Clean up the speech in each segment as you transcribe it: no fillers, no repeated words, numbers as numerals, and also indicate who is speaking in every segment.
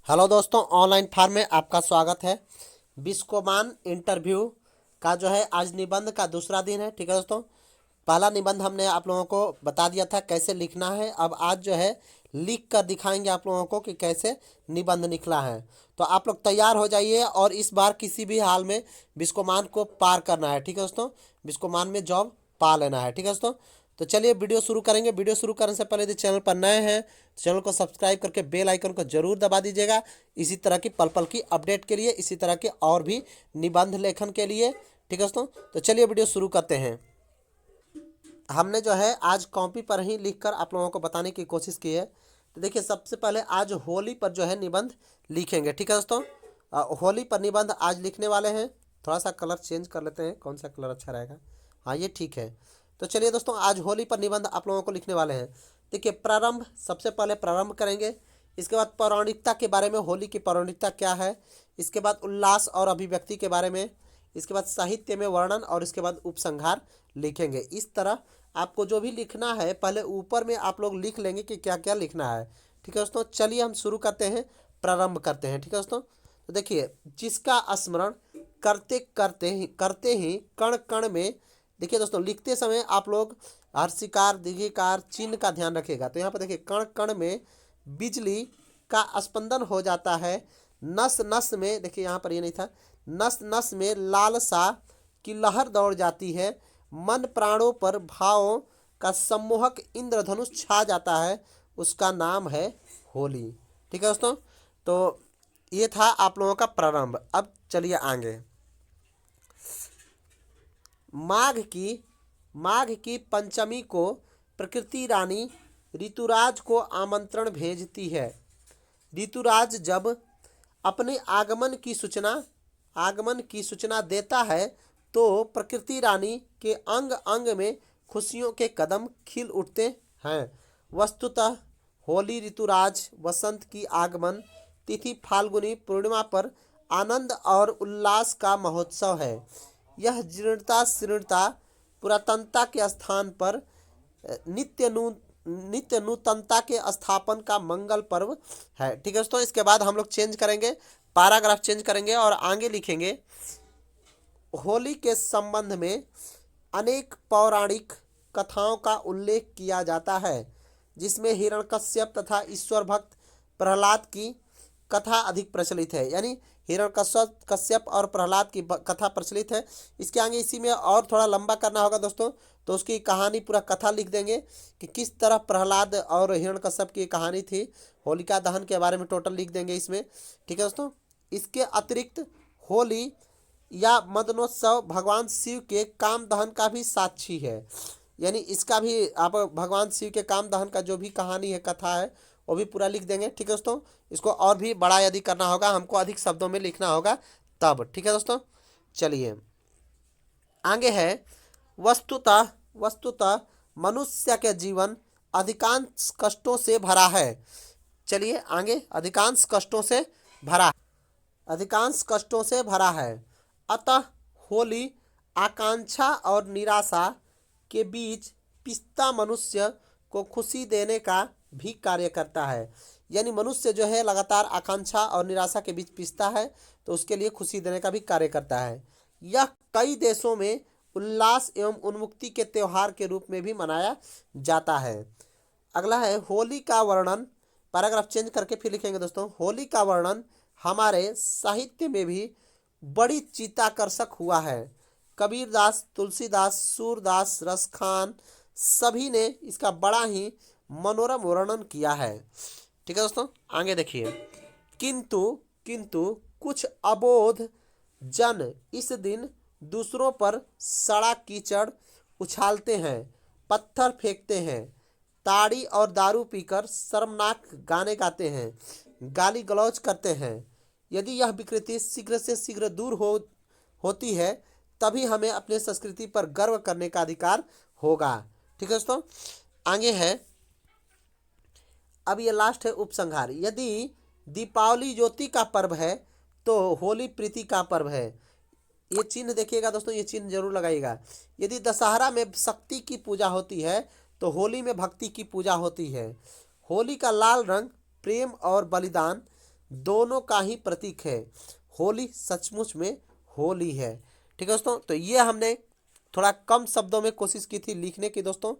Speaker 1: Hello दोस्तों, online form में आपका स्वागत है। बिस्कोमान इंटरव्यू का जो है आज निबंध का दूसरा दिन है। ठीक है दोस्तों, पहला निबंध हमने आप लोगों को बता दिया था कैसे लिखना है। अब आज जो है लिख कर दिखाएंगे आप लोगों को कि कैसे निबंध निकला है। तो आप लोग तैयार हो जाइए और इस बार किसी भी हाल में बिस्कोमान को पार करना है। ठीक है दोस्तों, बिस्कोमान में जॉब पा लेना है। ठीक है दोस्तों, तो चलिए वीडियो शुरू करेंगे। वीडियो शुरू करने से पहले यदि चैनल पर नए हैं तो चैनल को सब्सक्राइब करके बेल आइकन को जरूर दबा दीजिएगा, इसी तरह की पल पल की अपडेट के लिए, इसी तरह के और भी निबंध लेखन के लिए। ठीक है दोस्तों, तो चलिए वीडियो शुरू करते हैं। हमने जो है आज कॉपी पर ही लिखकर आप लोगों को बताने की कोशिश की है। तो देखिए, सबसे पहले आज होली पर जो है निबंध लिखेंगे। ठीक है दोस्तों, होली पर निबंध आज लिखने वाले हैं। थोड़ा सा कलर चेंज कर लेते हैं, कौन सा कलर अच्छा रहेगा। हाँ, ये ठीक है। तो चलिए दोस्तों, आज होली पर निबंध आप लोगों को लिखने वाले हैं। देखिए, प्रारंभ, सबसे पहले प्रारंभ करेंगे। इसके बाद पौराणिकता के बारे में, होली की पौराणिकता क्या है। इसके बाद उल्लास और अभिव्यक्ति के बारे में। इसके बाद साहित्य में वर्णन और इसके बाद उपसंहार लिखेंगे। इस तरह आपको जो भी लिखना है पहले ऊपर में आप लोग लिख लेंगे कि क्या क्या लिखना है। ठीक है दोस्तों, चलिए हम शुरू करते हैं, प्रारंभ करते हैं। ठीक है दोस्तों, तो देखिए, जिसका स्मरण करते ही कण कण में, देखिए दोस्तों, लिखते समय आप लोग हर्षिकार दीर्घिकार चिन्ह का ध्यान रखिएगा। तो यहाँ पर देखिए, कण कण में बिजली का स्पंदन हो जाता है। नस नस में, देखिए यहाँ पर ये नहीं था, नस नस में लालसा की लहर दौड़ जाती है। मन प्राणों पर भावों का सम्मोहक इंद्रधनुष छा जाता है, उसका नाम है होली। ठीक है दोस्तों, तो ये था आप लोगों का प्रारंभ। अब चलिए आगे। माघ की माघ की पंचमी को प्रकृति रानी ऋतुराज को आमंत्रण भेजती है। ऋतुराज जब अपने आगमन की सूचना देता है तो प्रकृति रानी के अंग अंग में खुशियों के कदम खिल उठते हैं। वस्तुतः होली ऋतुराज वसंत की आगमन तिथि फाल्गुनी पूर्णिमा पर आनंद और उल्लास का महोत्सव है। यह जीर्णता शीर्णता पुरातनता के स्थान पर नित्य नू नित्य नूतनता के स्थापन का मंगल पर्व है। ठीक है दोस्तों, इसके बाद हम लोग चेंज करेंगे, पैराग्राफ चेंज करेंगे और आगे लिखेंगे। होली के संबंध में अनेक पौराणिक कथाओं का उल्लेख किया जाता है, जिसमें हिरण्यकश्यप तथा ईश्वर भक्त प्रहलाद की कथा अधिक प्रचलित है। यानी हिरण्यकश्यप और प्रहलाद की कथा प्रचलित है। इसके आगे इसी में और थोड़ा लंबा करना होगा दोस्तों, तो उसकी कहानी पूरा कथा लिख देंगे कि किस तरह प्रहलाद और हिरण्यकश्यप की कहानी थी। होलिका दहन के बारे में टोटल लिख देंगे इसमें। ठीक है दोस्तों, इसके अतिरिक्त होली या मदनोत्सव भगवान शिव के काम दहन का भी साक्षी है। यानी इसका भी आप भगवान शिव के काम दहन का जो भी कहानी है, कथा है, वो भी पूरा लिख देंगे। ठीक है दोस्तों, इसको और भी बड़ा यदि करना होगा, हमको अधिक शब्दों में लिखना होगा तब। ठीक है दोस्तों, चलिए आगे है। वस्तुतः वस्तुतः मनुष्य के जीवन अधिकांश कष्टों से भरा है। चलिए आगे, अधिकांश कष्टों से भरा अधिकांश कष्टों से भरा है। अतः होली आकांक्षा और निराशा के बीच पिसता मनुष्य को खुशी देने का भी कार्य करता है। यानी मनुष्य जो है लगातार आकांक्षा और निराशा के बीच पिसता है, तो उसके लिए खुशी देने का भी कार्य करता है। यह कई देशों में उल्लास एवं उन्मुक्ति के त्यौहार के रूप में भी मनाया जाता है। अगला है होली का वर्णन। पैराग्राफ चेंज करके फिर लिखेंगे दोस्तों। होली का वर्णन हमारे साहित्य में भी बड़ी चित्ताकर्षक हुआ है। कबीरदास, तुलसीदास, सूरदास, रसखान सभी ने इसका बड़ा ही मनोरम वर्णन किया है। ठीक है दोस्तों, आगे देखिए। किंतु किंतु कुछ अबोध जन इस दिन दूसरों पर सड़ा कीचड़ उछालते हैं, पत्थर फेंकते हैं, ताड़ी और दारू पीकर शर्मनाक गाने गाते हैं, गाली गलौज करते हैं। यदि यह विकृति शीघ्र से शीघ्र दूर होती है, तभी हमें अपने संस्कृति पर गर्व करने का अधिकार होगा। ठीक है दोस्तों, आगे है। अब ये लास्ट है उपसंहार। यदि दीपावली ज्योति का पर्व है तो होली प्रीति का पर्व है। ये चिन्ह देखिएगा दोस्तों, ये चिन्ह जरूर लगाइएगा। यदि दशहरा में शक्ति की पूजा होती है तो होली में भक्ति की पूजा होती है। होली का लाल रंग प्रेम और बलिदान, दोनों का ही प्रतीक है। होली सचमुच में होली है। ठीक है दोस्तों, तो ये हमने थोड़ा कम शब्दों में कोशिश की थी लिखने की दोस्तों,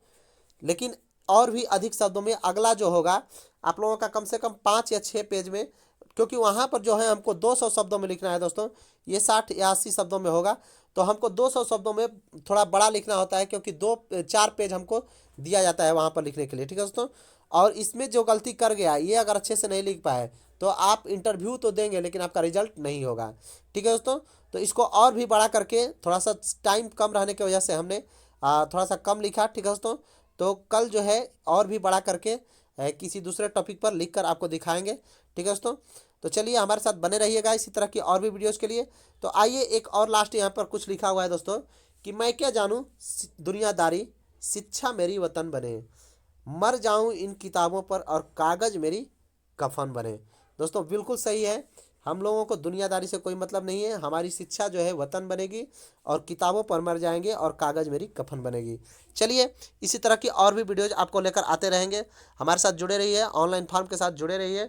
Speaker 1: लेकिन और भी अधिक शब्दों में अगला जो होगा आप लोगों का कम से कम 5 या 6 पेज में, क्योंकि वहाँ पर जो है हमको 200 शब्दों में लिखना है दोस्तों, ये 60 या 80 शब्दों में होगा, तो हमको 200 शब्दों में थोड़ा बड़ा लिखना होता है, क्योंकि 2 4 पेज हमको दिया जाता है वहाँ पर लिखने के लिए। ठीक है दोस्तों, और इसमें जो गलती कर गया ये अगर अच्छे से नहीं लिख पाए तो आप इंटरव्यू तो देंगे लेकिन आपका रिजल्ट नहीं होगा। ठीक है दोस्तों, तो इसको और भी बड़ा करके, थोड़ा सा टाइम कम रहने की वजह से हमने थोड़ा सा कम लिखा। ठीक है दोस्तों, तो कल जो है और भी बड़ा करके किसी दूसरे टॉपिक पर लिख कर आपको दिखाएंगे। ठीक है दोस्तों, तो चलिए हमारे साथ बने रहिएगा इसी तरह की और भी वीडियोज़ के लिए। तो आइए एक और लास्ट यहाँ पर कुछ लिखा हुआ है दोस्तों कि मैं क्या जानूँ दुनियादारी, शिक्षा मेरी वतन बने, मर जाऊं इन किताबों पर और कागज़ मेरी कफन बने। दोस्तों बिल्कुल सही है, हम लोगों को दुनियादारी से कोई मतलब नहीं है, हमारी शिक्षा जो है वतन बनेगी और किताबों पर मर जाएंगे और कागज़ मेरी कफन बनेगी। चलिए इसी तरह की और भी वीडियोज आपको लेकर आते रहेंगे, हमारे साथ जुड़े रहिए, ऑनलाइन फॉर्म के साथ जुड़े रहिए।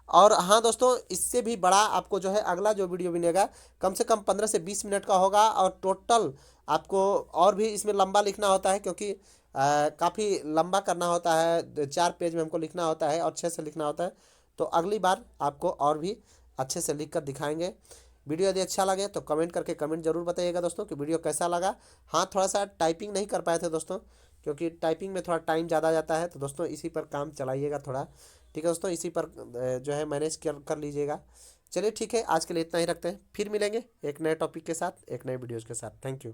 Speaker 1: और हाँ दोस्तों, इससे भी बड़ा आपको जो है अगला जो वीडियो मिलेगा कम से कम 15 से 20 मिनट का होगा, और टोटल आपको और भी इसमें लंबा लिखना होता है, क्योंकि काफ़ी लंबा करना होता है, 4 पेज में हमको लिखना होता है और अच्छे से लिखना होता है। तो अगली बार आपको और भी अच्छे से लिख कर दिखाएंगे। वीडियो यदि अच्छा लगे तो कमेंट करके कमेंट जरूर बताइएगा दोस्तों कि वीडियो कैसा लगा। हाँ, थोड़ा सा टाइपिंग नहीं कर पाए थे दोस्तों, क्योंकि टाइपिंग में थोड़ा टाइम ज़्यादा जाता है, तो दोस्तों इसी पर काम चलाइएगा थोड़ा। ठीक है दोस्तों, इसी पर जो है मैनेज कर लीजिएगा। चलिए ठीक है, आज के लिए इतना ही रखते हैं, फिर मिलेंगे एक नए टॉपिक के साथ, एक नए वीडियोज़ के साथ। Thank you.